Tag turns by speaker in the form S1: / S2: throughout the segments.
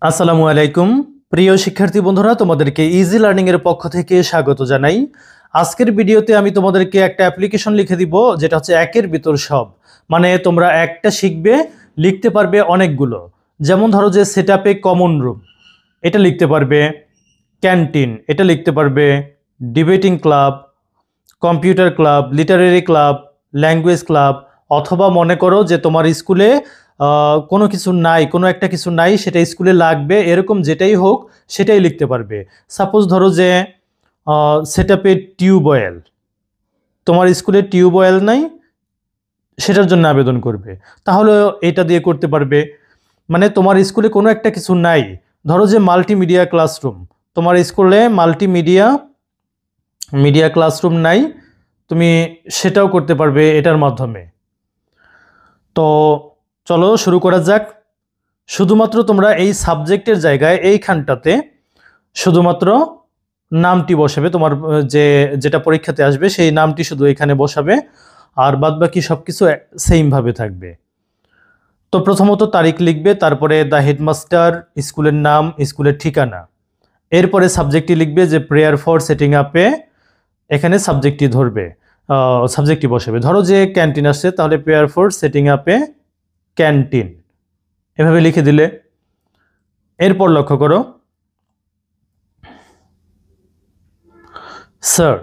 S1: আসসালামু আলাইকুম প্রিয় শিক্ষার্থী বন্ধুরা, তোমাদেরকে ইজি লার্নিং এর পক্ষ থেকে স্বাগত জানাই। আজকের ভিডিওতে আমি তোমাদেরকে একটা অ্যাপ্লিকেশন লিখে দিব, যেটা হচ্ছে একের ভিতর সব। মানে তোমরা একটা শিখবে, লিখতে পারবে অনেকগুলো। যেমন ধরো যে সেটআপে কমন রুম, এটা লিখতে পারবে। ক্যান্টিন, এটা লিখতে পারবে। Debating club, computer club, literary club, language club. অথবা মনে করো যে তোমার স্কুলে কোনো কিছু নাই, কোনো একটা কিছু নাই, সেটা স্কুলে লাগবে, এরকম যেটাই হোক সেটাই লিখতে পারবে। সাপোজ ধরো যে সেটআপে টিউবওয়েল, তোমার স্কুলে টিউবওয়েল নাই, সেটার জন্য আবেদন করবে, তাহলে এটা দিয়ে করতে পারবে। মানে তোমার স্কুলে কোনো একটা কিছু নাই, ধরো যে মাল্টিমিডিয়া ক্লাসরুম, তোমার স্কুলে মিডিয়া ক্লাসরুম নাই, তুমি সেটাও করতে পারবে এটার মাধ্যমে। তো চলো শুরু করা যাক। শুধুমাত্র তোমরা এই সাবজেক্টের জায়গায় এইখানটাতে শুধুমাত্র নামটি বসাবে, তোমার যেটা পরীক্ষাতে আসবে সেই নামটি শুধু এখানে বসাবে, আর বাদবাকি সব কিছু সেমভাবে থাকবে। তো প্রথমত তারিখ লিখবে, তারপরে দ্য হেডমাস্টার, স্কুলের নাম, স্কুলের ঠিকানা। এরপরে সাবজেক্টটি লিখবে যে প্রেয়ার ফর সেটিং আপে, এখানে সাবজেক্টটি ধরবে, সাবজেক্টটি বসাবে। ধরো যে ক্যান্টিন আসছে, তাহলে prayer for setting up a canteen, এভাবে লিখে দিলে। এরপর লক্ষ্য করো, sir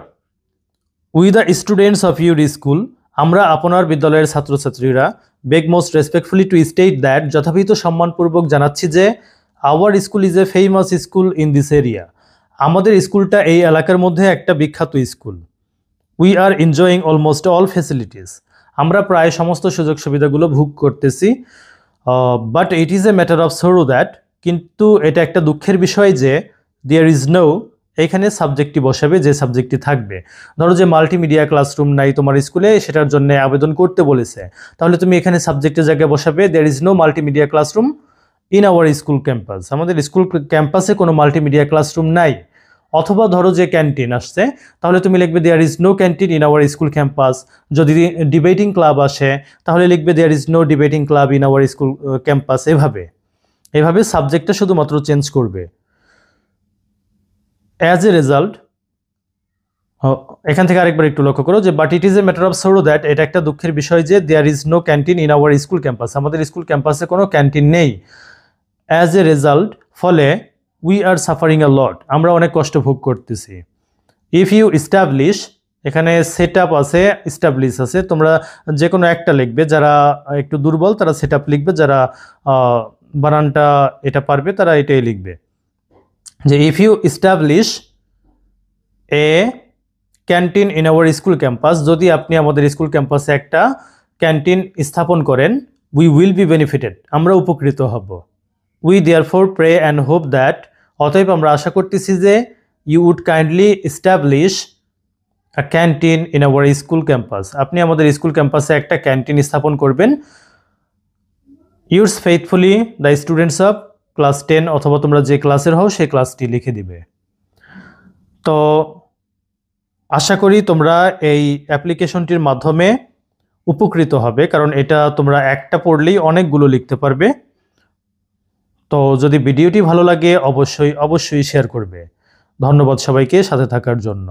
S1: we the students of your school, আমরা আপনার বিদ্যালয়ের ছাত্রছাত্রীরা, beg most respectfully to state that, যথাবিহিত সম্মানপূর্বক জানাচ্ছি যে our school is a famous school in this area, আমাদের স্কুলটা এই এলাকার মধ্যে একটা বিখ্যাত স্কুল। We are enjoying almost all facilities, আমরা প্রায় সমস্ত সুযোগ সুবিধাগুলো ভোগ করতেছি। But it is a matter of sorrow that, কিন্তু এটা একটা দুঃখের বিষয় যে দেয়ার ইজ নো, এখানে সাবজেক্টটি বসাবে যে সাবজেক্টটি থাকবে। ধরো যে মাল্টিমিডিয়া ক্লাসরুম নাই তোমার স্কুলে, সেটার জন্য আবেদন করতে বলেছে, তাহলে তুমি এখানে সাবজেক্টের জায়গায় বসাবে there is no multimedia classroom in our school campus, আমাদের স্কুল ক্যাম্পাসে কোনো মাল্টিমিডিয়া ক্লাসরুম নাই। অথবা ধরো যে ক্যান্টিন আসছে, তাহলে তুমি লিখবে there is no canteen in our school campus. যদি ডিবেটিং ক্লাব আসে, তাহলে লিখবে there is no debating club in our school campus. এভাবে সাবজেক্টটা শুধুমাত্র চেঞ্জ করবে। অ্যাজ এ রেজাল্ট, এখান থেকে আরেকবার একটু লক্ষ্য করো যে but it is a matter of sorrow that, এটা একটা দুঃখের বিষয় যে there is no canteen in our school campus, আমাদের স্কুল ক্যাম্পাসে কোনো ক্যান্টিন নেই। অ্যাজ এ রেজাল্ট, ফলে we are suffering a lot, আমরা অনেক কষ্ট ভোগ করতেছি। ইফ ইউ ইস্টাবলিশ, এখানে সেট আপ আছে, ইস্টাবলিশ আছে, তোমরা যে কোনো একটা লিখবে। যারা একটু দুর্বল তারা সেট আপ লিখবে, যারা বানানটা এটা পারবে তারা এটাই লিখবে। যে if you establish a canteen in our school campus, যদি আপনি আমাদের স্কুল ক্যাম্পাসে একটা ক্যান্টিন স্থাপন করেন, উই উইল বি বেনিফিটেড, আমরা উপকৃত হব। We therefore pray and hope that, অতএব আমরা আশা করতেছি যে you would kindly establish a canteen in our school campus, আপনি আমাদের স্কুল ক্যাম্পাসে একটা ক্যান্টিন স্থাপন করবেন। Yours faithfully the students of class 10, অথবা তোমরা যে ক্লাসের হও সেই ক্লাসটি লিখে দিবে। তো আশা করি তোমরা এই অ্যাপ্লিকেশনটির মাধ্যমে উপকৃত হবে, কারণ এটা তোমরা একটা পড়লেই অনেকগুলো লিখতে পারবে। তো যদি ভিডিওটি ভালো লাগে অবশ্যই শেয়ার করবে। ধন্যবাদ সবাইকে সাথে থাকার জন্য।